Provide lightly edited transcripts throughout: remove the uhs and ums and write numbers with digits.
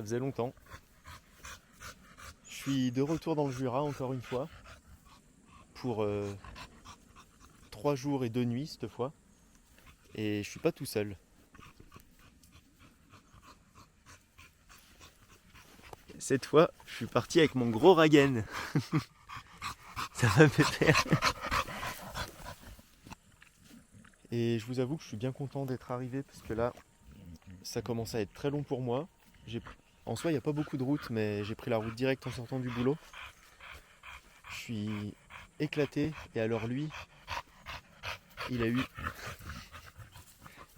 ça faisait longtemps. Je suis de retour dans le Jura encore une fois pour 3 jours et 2 nuits cette fois. Et je suis pas tout seul. Cette fois, je suis parti avec mon gros Ragen. Ça va me faire. Et je vous avoue que je suis bien content d'être arrivé parce que là, ça commence à être très long pour moi. En soi, il n'y a pas beaucoup de route, mais j'ai pris la route directe en sortant du boulot. Je suis éclaté et alors lui, il a eu,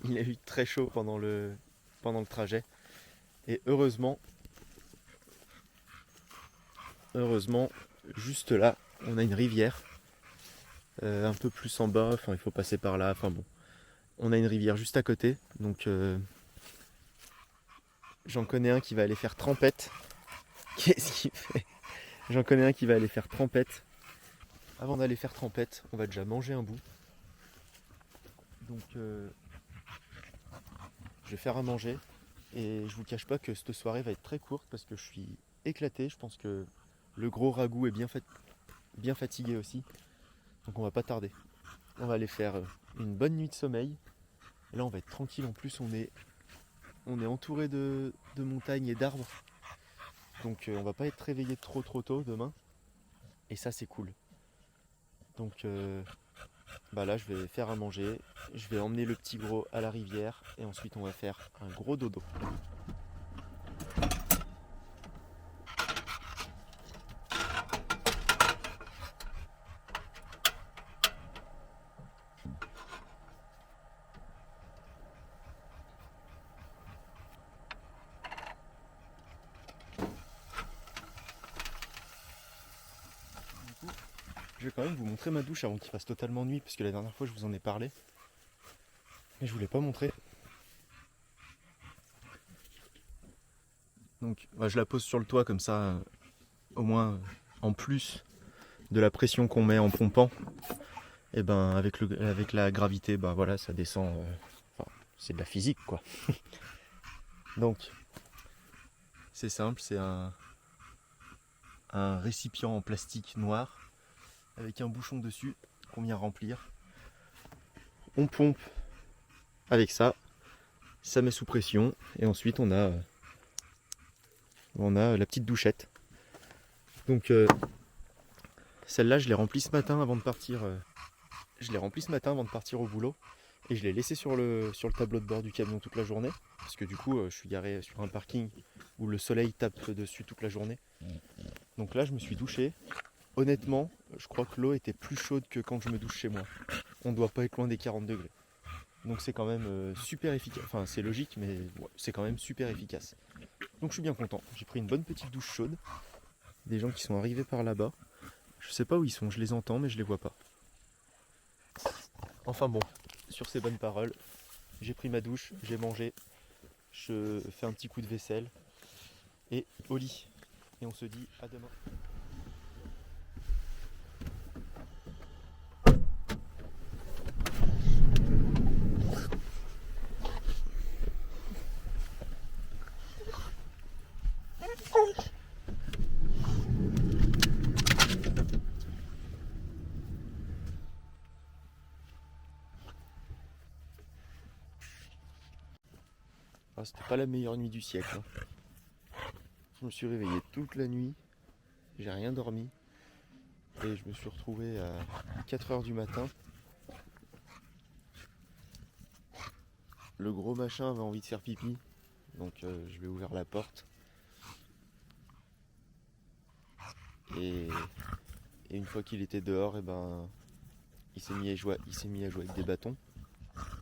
il a eu très chaud pendant le trajet. Et heureusement, juste là, on a une rivière. Un peu plus en bas, enfin il faut passer par là, enfin bon. On a une rivière juste à côté, donc j'en connais un qui va aller faire trempette. Qu'est-ce qu'il fait? J'en connais un qui va aller faire trempette. Avant d'aller faire trempette, on va déjà manger un bout. Donc je vais faire à manger. Et je vous cache pas que cette soirée va être très courte parce que je suis éclaté. Je pense que le gros ragoût est bien fatigué aussi. Donc on va pas tarder. On va aller faire une bonne nuit de sommeil. Et là on va être tranquille. En plus on est entouré de montagnes et d'arbres. Donc on va pas être réveillé trop tôt demain. Et ça c'est cool. Donc là je vais faire à manger. Je vais emmener le petit gros à la rivière. Et ensuite on va faire un gros dodo. Je vais quand même vous montrer ma douche avant qu'il fasse totalement nuit, parce que la dernière fois je vous en ai parlé. Mais je voulais pas montrer. Donc je la pose sur le toit comme ça, au moins en plus de la pression qu'on met en pompant, et ben avec la gravité, voilà, ça descend. C'est de la physique quoi. Donc c'est simple, c'est un récipient en plastique noir avec un bouchon dessus qu'on vient remplir. On pompe avec ça, ça met sous pression et ensuite on a la petite douchette. Donc celle-là je l'ai remplie ce matin avant de partir. Au boulot et je l'ai laissée sur le tableau de bord du camion toute la journée parce que du coup je suis garé sur un parking où le soleil tape dessus toute la journée. Donc là je me suis douché. Honnêtement, je crois que l'eau était plus chaude que quand je me douche chez moi. On doit pas être loin des 40 degrés. Donc c'est quand même super efficace. Enfin c'est logique mais ouais, c'est quand même super efficace. Donc je suis bien content. J'ai pris une bonne petite douche chaude. Des gens qui sont arrivés par là-bas. Je sais pas où ils sont, je les entends mais je les vois pas. Enfin bon, sur ces bonnes paroles, j'ai pris ma douche, j'ai mangé, je fais un petit coup de vaisselle et au lit. Et on se dit à demain. C'était pas la meilleure nuit du siècle. Je me suis réveillé toute la nuit, j'ai rien dormi et je me suis retrouvé à 4h du matin. Le gros machin avait envie de faire pipi, donc je lui ai ouvert la porte. Et une fois qu'il était dehors, il s'est mis à jouer avec des bâtons.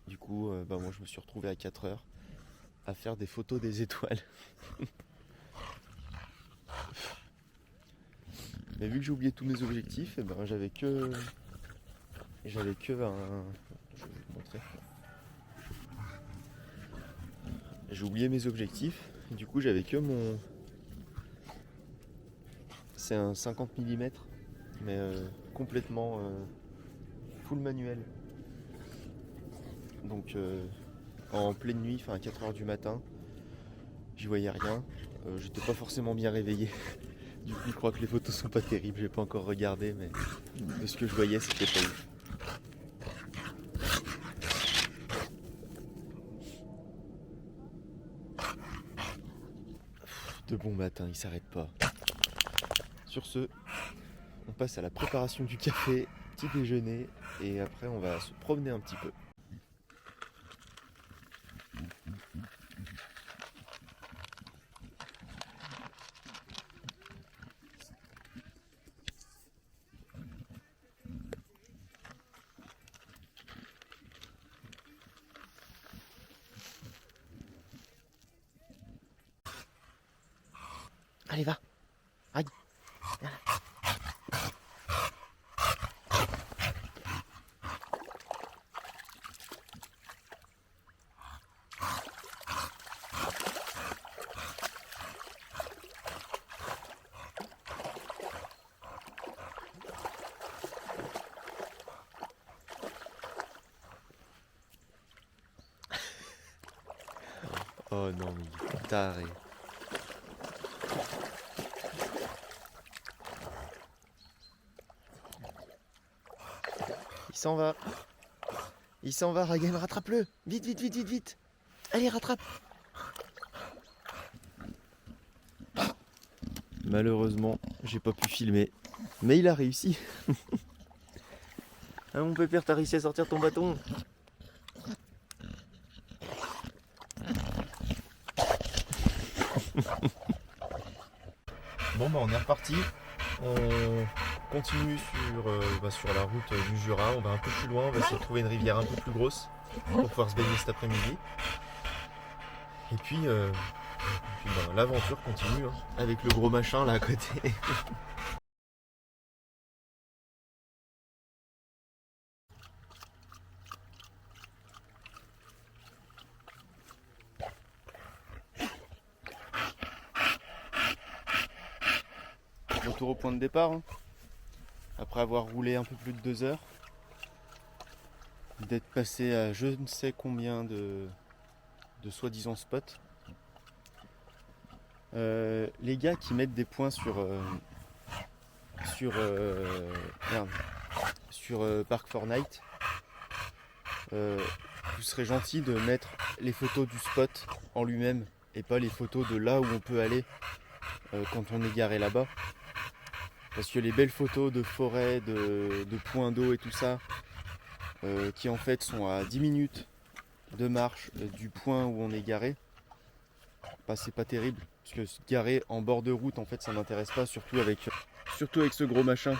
Du coup, moi je me suis retrouvé à 4h à faire des photos des étoiles. Mais vu que j'ai oublié tous mes objectifs, j'avais que un... Je vais vous montrer. J'ai oublié mes objectifs. Et du coup, j'avais que mon... C'est un 50 mm, mais complètement full manuel. Donc en pleine nuit, enfin à 4h du matin, j'y voyais rien. J'étais pas forcément bien réveillé. Du coup, je crois que les photos sont pas terribles. J'ai pas encore regardé, mais de ce que je voyais, c'était pas ouf. De bon matin, il s'arrête pas. Sur ce, on passe à la préparation du café, petit déjeuner, et après on va se promener un petit peu. Allez, va. Aïe. Oh non, mais il est taré. Il s'en va. Il s'en va, Ragen, rattrape-le. Vite, vite, vite, vite, vite. Allez, rattrape. Malheureusement, j'ai pas pu filmer. Mais il a réussi. Ah, mon pépère, t'as réussi à sortir ton bâton. Bon, bah on est reparti. On continue sur la route du Jura. On va un peu plus loin. On va essayer de trouver une rivière un peu plus grosse pour pouvoir se baigner cet après-midi. Et puis, l'aventure continue hein, avec le gros machin là à côté. Retour au point de départ. Hein. Après avoir roulé un peu plus de 2 heures. D'être passé à je ne sais combien de soi-disant spots. Les gars qui mettent des points sur Park Fortnite, vous serez gentil de mettre les photos du spot en lui-même et pas les photos de là où on peut aller quand on est garé là-bas. Parce que les belles photos de forêt, de points d'eau et tout ça, qui en fait sont à 10 minutes de marche du point où on est garé, bah, c'est pas terrible. Parce que se garer en bord de route, en fait, ça m'intéresse pas, surtout avec ce gros machin.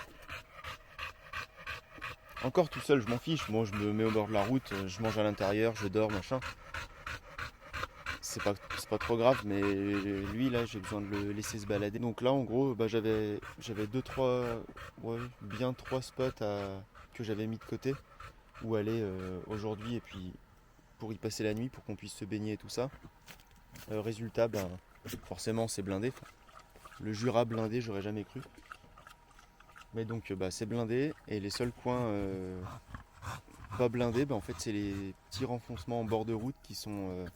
Encore tout seul, je m'en fiche. Moi, je me mets au bord de la route, je mange à l'intérieur, je dors, machin. C'est pas trop grave, mais lui, là, j'ai besoin de le laisser se balader. Donc là, en gros, bah, j'avais bien 3 spots que j'avais mis de côté où aller aujourd'hui et puis pour y passer la nuit, pour qu'on puisse se baigner et tout ça. Résultat, ben, forcément, c'est blindé. Le Jura blindé, j'aurais jamais cru. Mais donc, c'est blindé et les seuls coins pas blindés, en fait, c'est les petits renfoncements en bord de route qui sont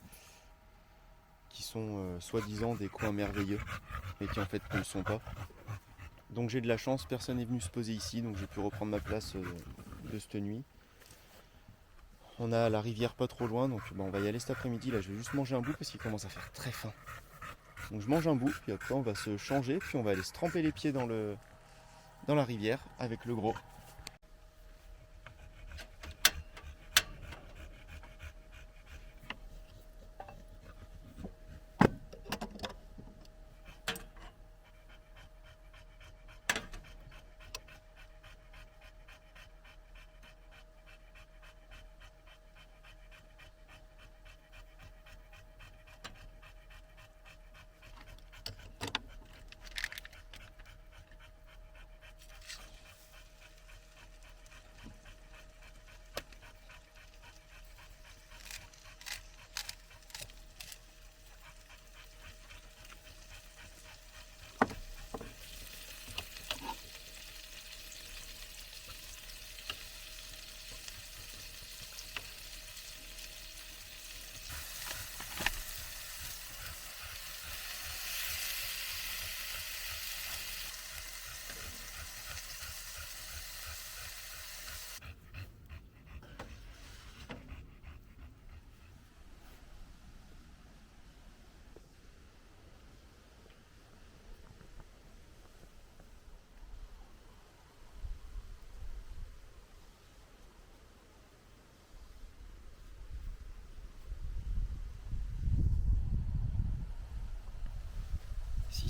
soi-disant des coins merveilleux, mais qui en fait ne le sont pas. Donc j'ai de la chance, personne n'est venu se poser ici, donc j'ai pu reprendre ma place de cette nuit. On a la rivière pas trop loin, donc on va y aller cet après-midi. Là, je vais juste manger un bout parce qu'il commence à faire très faim. Donc je mange un bout, puis après on va se changer, puis on va aller se tremper les pieds dans la rivière avec le gros.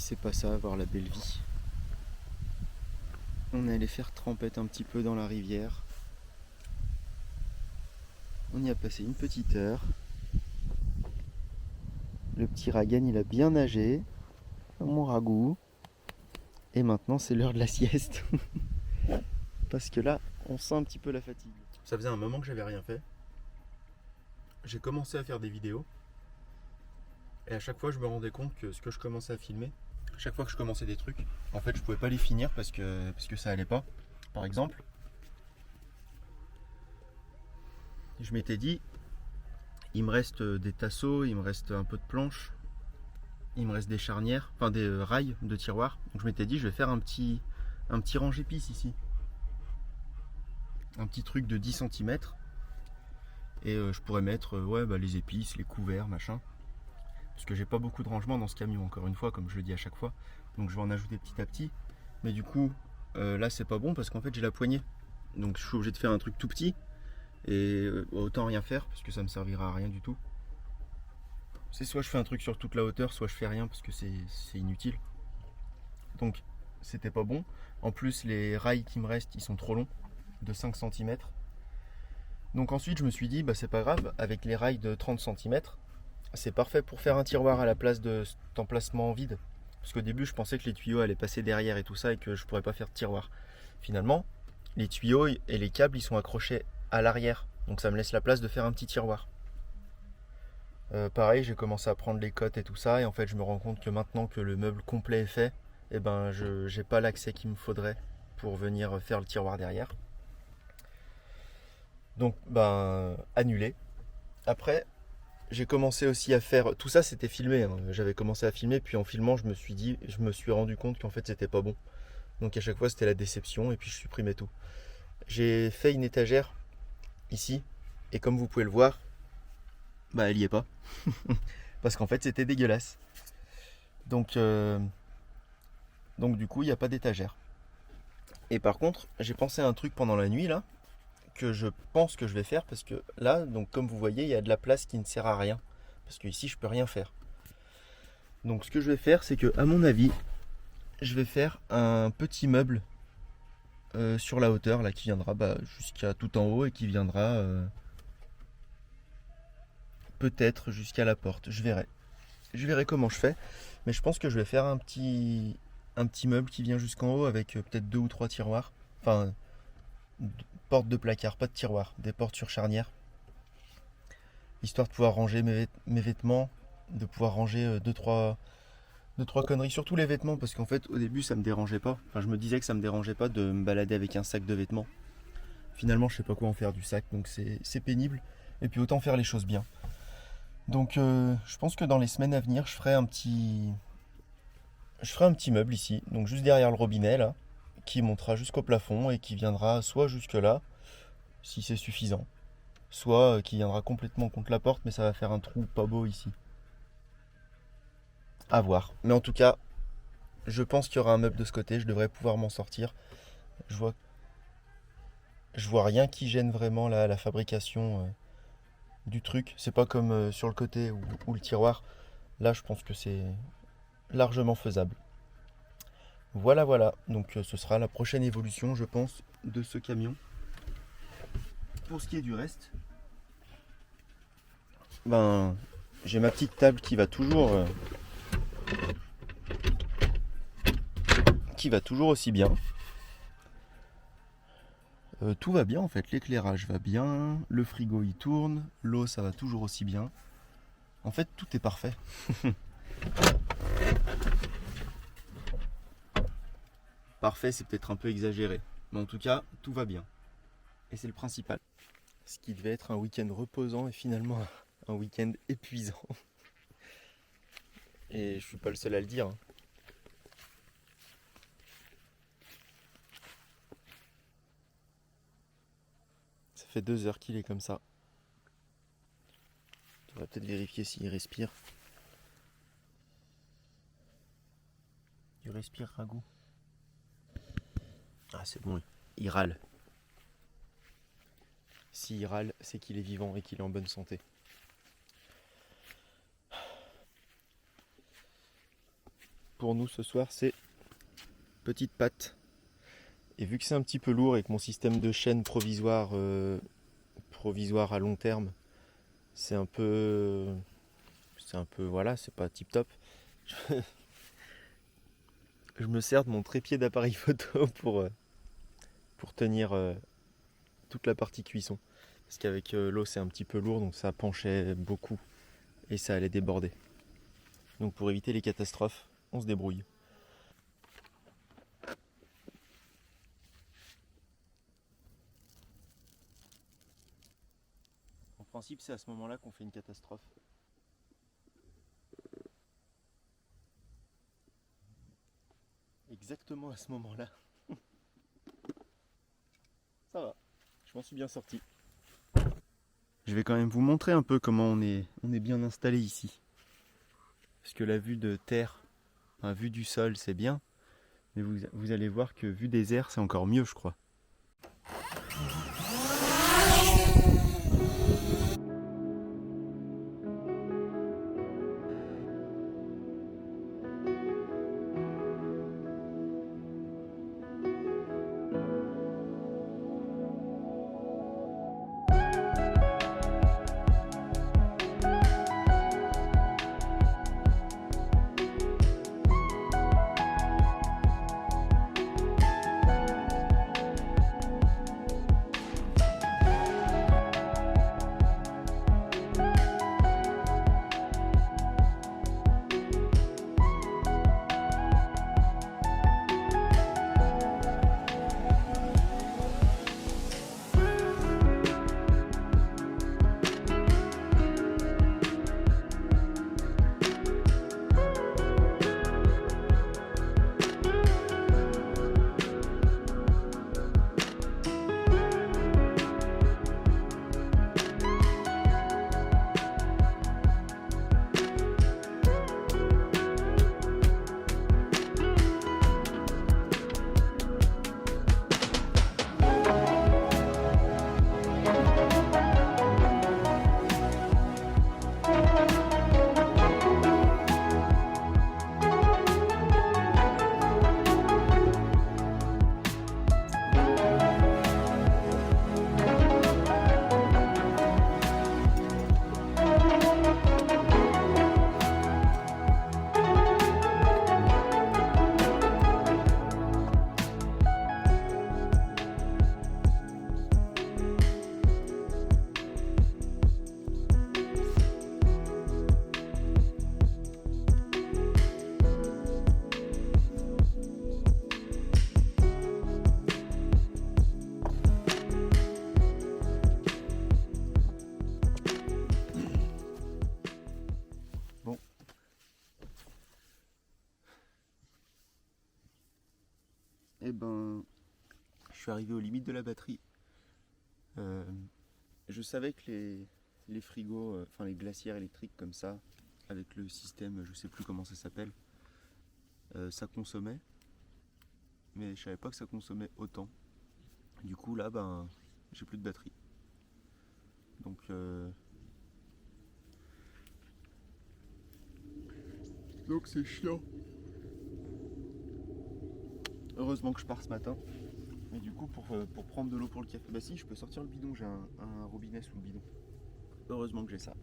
c'est pas ça, avoir la belle vie. On est allé faire trempette un petit peu dans la rivière. On y a passé une petite heure. Le petit Ragan, il a bien nagé. Mon ragoût. Et maintenant, c'est l'heure de la sieste. Parce que là, on sent un petit peu la fatigue. Ça faisait un moment que j'avais rien fait. J'ai commencé à faire des vidéos. Et à chaque fois, je me rendais compte que ce que je commençais à filmer, à chaque fois que je commençais des trucs, en fait, je pouvais pas les finir parce que ça allait pas. Par exemple, je m'étais dit, il me reste des tasseaux, il me reste un peu de planches, il me reste des charnières, enfin des rails de tiroirs. Donc je m'étais dit, je vais faire un petit range-épices ici. Un petit truc de 10 cm. Et je pourrais mettre les épices, les couverts, machin. Parce que j'ai pas beaucoup de rangement dans ce camion, encore une fois, comme je le dis à chaque fois. Donc je vais en ajouter petit à petit. Mais du coup, là c'est pas bon parce qu'en fait j'ai la poignée. Donc je suis obligé de faire un truc tout petit. Et autant rien faire parce que ça me servira à rien du tout. C'est soit je fais un truc sur toute la hauteur, soit je fais rien parce que c'est inutile. Donc c'était pas bon. En plus les rails qui me restent, ils sont trop longs, de 5 cm. Donc ensuite je me suis dit, bah c'est pas grave, avec les rails de 30 cm, c'est parfait pour faire un tiroir à la place de cet emplacement vide. Parce qu'au début je pensais que les tuyaux allaient passer derrière et tout ça et que je pourrais pas faire de tiroir. Finalement, les tuyaux et les câbles ils sont accrochés à l'arrière. Donc ça me laisse la place de faire un petit tiroir. Pareil, j'ai commencé à prendre les cotes et tout ça, et en fait je me rends compte que maintenant que le meuble complet est fait, eh ben je n'ai pas l'accès qu'il me faudrait pour venir faire le tiroir derrière. Donc annulé. Après, j'ai commencé aussi à faire. Tout ça c'était filmé, hein. J'avais commencé à filmer, puis en filmant je me suis rendu compte qu'en fait c'était pas bon. Donc à chaque fois c'était la déception et puis je supprimais tout. J'ai fait une étagère ici, et comme vous pouvez le voir, elle y est pas. Parce qu'en fait c'était dégueulasse. Donc du coup il n'y a pas d'étagère. Et par contre j'ai pensé à un truc pendant la nuit là, que je pense que je vais faire, parce que là, donc comme vous voyez, il y a de la place qui ne sert à rien. Parce que ici je peux rien faire. Donc ce que je vais faire, c'est que à mon avis, je vais faire un petit meuble sur la hauteur là, qui viendra jusqu'à tout en haut et qui viendra peut-être jusqu'à la porte. Je verrai comment je fais, mais je pense que je vais faire un petit meuble qui vient jusqu'en haut avec peut-être 2 ou 3 tiroirs, enfin portes de placard, pas de tiroirs, des portes sur charnière, histoire de pouvoir ranger mes vêtements, de pouvoir ranger 2-3 conneries, surtout les vêtements, parce qu'en fait au début ça me dérangeait pas, enfin je me disais que ça me dérangeait pas de me balader avec un sac de vêtements. Finalement je sais pas quoi en faire du sac, donc c'est pénible, et puis autant faire les choses bien. Donc je pense que dans les semaines à venir, je ferai un petit meuble ici, donc juste derrière le robinet là, qui montera jusqu'au plafond et qui viendra soit jusque là, si c'est suffisant, soit qui viendra complètement contre la porte, mais ça va faire un trou pas beau ici. À voir. Mais en tout cas, je pense qu'il y aura un meuble de ce côté, je devrais pouvoir m'en sortir. Je vois rien qui gêne vraiment la fabrication du truc. C'est pas comme sur le côté ou le tiroir. Là, je pense que c'est largement faisable. Voilà. Donc ce sera la prochaine évolution, je pense, de ce camion. Pour ce qui est du reste, j'ai ma petite table qui va toujours aussi bien. Tout va bien en fait, l'éclairage va bien, le frigo il tourne, l'eau ça va toujours aussi bien. En fait tout est parfait. Parfait c'est peut-être un peu exagéré, mais en tout cas tout va bien. Et c'est le principal. Ce qui devait être un week-end reposant est finalement un week-end épuisant. Et je suis pas le seul à le dire, hein. Ça fait 2 heures qu'il est comme ça. On va peut-être vérifier s'il respire. Il respire, Ragoût. Ah c'est bon, il râle. S'il râle, c'est qu'il est vivant et qu'il est en bonne santé. pour nous ce soir, c'est petite pâte. Et vu que c'est un petit peu lourd et que mon système de chaîne provisoire, provisoire à long terme, c'est un peu, voilà, c'est pas tip top. Je me sers de mon trépied d'appareil photo pour tenir toute la partie cuisson. Parce qu'avec l'eau c'est un petit peu lourd, donc ça penchait beaucoup et ça allait déborder. Donc pour éviter les catastrophes, on se débrouille. En principe, c'est à ce moment-là qu'on fait une catastrophe. Exactement à ce moment-là. Ça va, je m'en suis bien sorti. Je vais quand même vous montrer un peu comment on est bien installé ici. Parce que la vue de terre, enfin, vue du sol, c'est bien. Mais vous allez voir que vue des airs, c'est encore mieux, je crois. Bon. Eh ben, je suis arrivé aux limites de la batterie. Je savais que les frigos, enfin les glacières électriques comme ça, avec le système, je sais plus comment ça s'appelle, ça consommait, mais je savais pas que ça consommait autant. Du coup là, ben, j'ai plus de batterie. Donc c'est chiant. Heureusement que je pars ce matin. Mais du coup, pour prendre de l'eau pour le café, bah si, je peux sortir le bidon, j'ai un robinet sous le bidon. Heureusement que j'ai ça.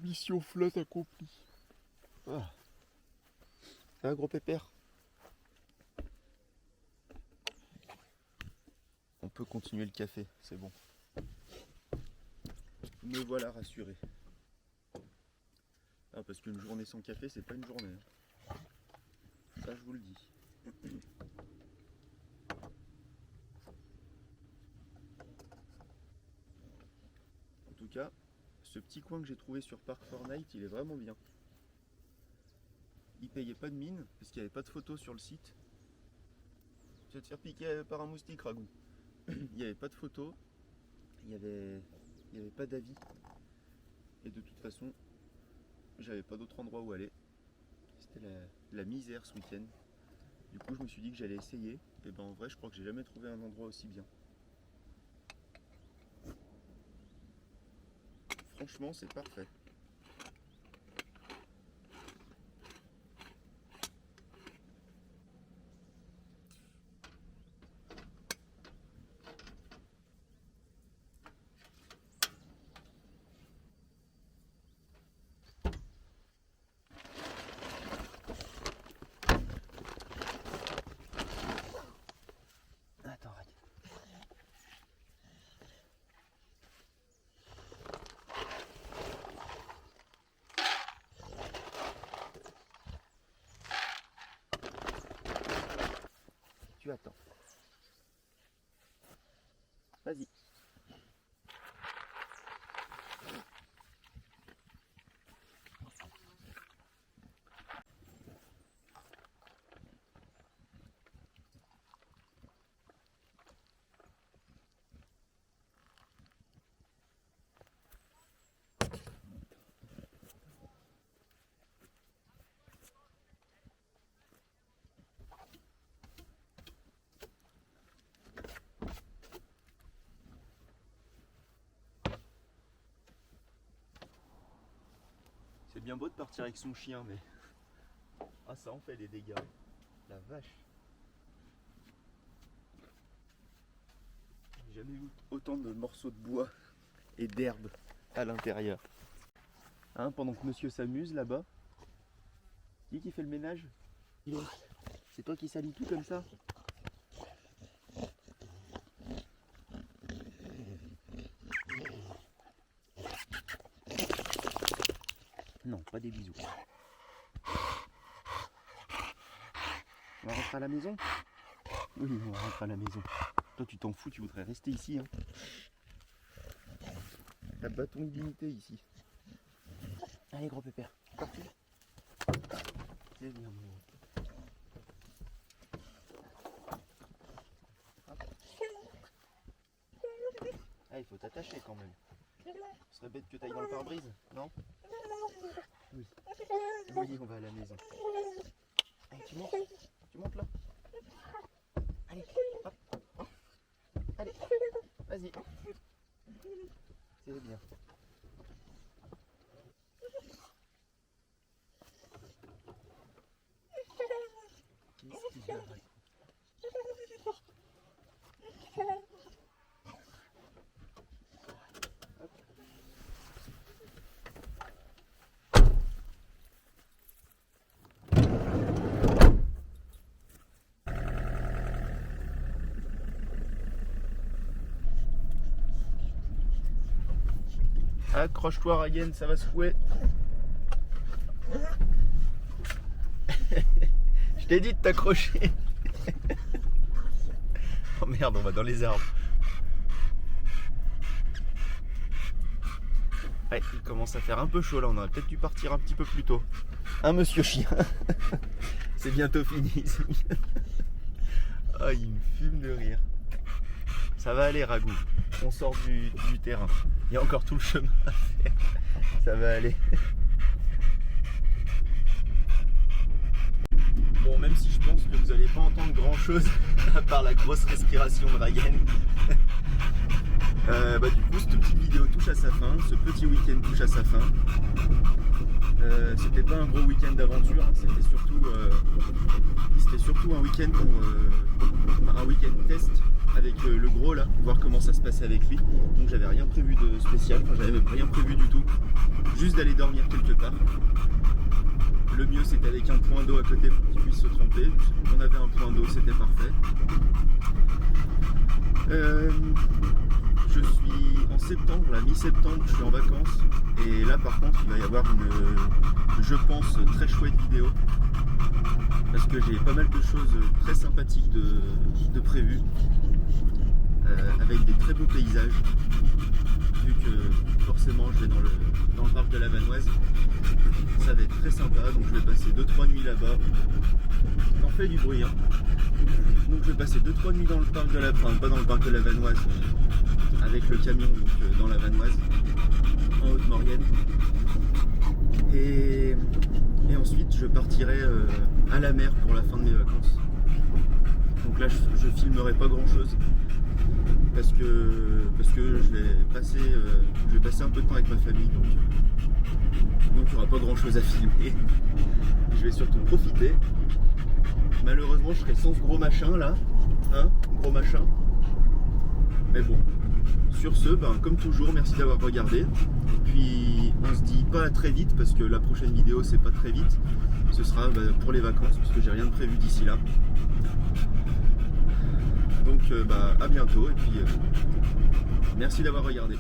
Mission flotte accomplie. Ah. Un gros pépère. On peut continuer le café, c'est bon. Me voilà rassuré. Ah, parce qu'une journée sans café, c'est pas une journée. Ça, je vous le dis. En tout cas, ce petit coin que j'ai trouvé sur Park Fortnite, il est vraiment bien. Il payait pas de mine, parce qu'il n'y avait pas de photos sur le site. Tu vas te faire piquer par un moustique, Ragout. Il n'y avait pas de photos, il n'y avait pas d'avis. Et de toute façon, j'avais pas d'autre endroit où aller. c'était la misère ce week-end. Du coup, je me suis dit que j'allais essayer. Et ben en vrai, je crois que j'ai jamais trouvé un endroit aussi bien. Franchement, c'est parfait. Attends, arrête. Tu attends. Vas-y. C'est bien beau de partir avec son chien, mais... Ah, ça en fait des dégâts. La vache. J'ai jamais vu autant de morceaux de bois et d'herbe à l'intérieur. Hein, pendant que monsieur s'amuse là-bas. Qui fait le ménage? C'est toi qui salis tout comme ça? Non, pas des bisous. On va rentrer à la maison? Oui, on va rentrer à la maison. Toi, tu t'en fous, tu voudrais rester ici. Hein. T'as pas ton dignité ici. Allez, gros pépère, parti. C'est bien, mon... Ah, il faut t'attacher quand même. Ce serait bête que t'ailles dans le pare-brise, non? Oui. Oui, on va à la maison. Allez, tu montes là. Allez, hop, hop. Allez, vas-y. C'est bien. Qu'est-ce qu'il y a? Accroche-toi, Ragen, ça va secouer. Je t'ai dit de t'accrocher. Oh merde, on va dans les arbres. Ouais, il commence à faire un peu chaud là, on aurait peut-être dû partir un petit peu plus tôt. Hein, monsieur chien? C'est bientôt fini. Oh, il me fume de rire. Ça va aller, Ragou. On sort du terrain. Il y a encore tout le chemin à faire. Ça va aller. Bon, même si je pense que vous n'allez pas entendre grand chose à part la grosse respiration de Ragen. Du coup, cette petite vidéo touche à sa fin. Ce petit week-end touche à sa fin. C'était pas un gros week-end d'aventure. Hein, c'était surtout un week-end pour un week-end test avec le gros là, voir comment ça se passait avec lui. Donc j'avais rien prévu de spécial, enfin j'avais même rien prévu du tout, juste d'aller dormir quelque part. Le mieux c'était avec un point d'eau à côté pour qu'il puisse se tremper. On avait un point d'eau, c'était parfait. Je suis en septembre, la mi-septembre, je suis en vacances. Et là par contre il va y avoir je pense, très chouette vidéo. Parce que j'ai pas mal de choses très sympathiques de prévues. Avec des très beaux paysages, vu que forcément je vais dans le parc de la Vanoise. Ça va être très sympa, donc je vais passer 2-3 nuits là-bas. J'en fais du bruit, hein. Donc je vais passer 2-3 nuits dans le parc de la... Enfin, pas dans le parc de la Vanoise, avec le camion, donc dans la Vanoise, en Haute-Maurienne. Et ensuite je partirai à la mer pour la fin de mes vacances. Donc là je filmerai pas grand chose parce que je vais passer un peu de temps avec ma famille, donc il n'y aura pas grand chose à filmer. Je vais surtout profiter. Malheureusement je serai sans ce gros machin là, hein, gros machin. Mais bon, sur ce, comme toujours, merci d'avoir regardé. Et puis on se dit pas à très vite parce que la prochaine vidéo c'est pas très vite. Ce sera pour les vacances parce que j'ai rien de prévu d'ici là. Donc à bientôt et puis merci d'avoir regardé.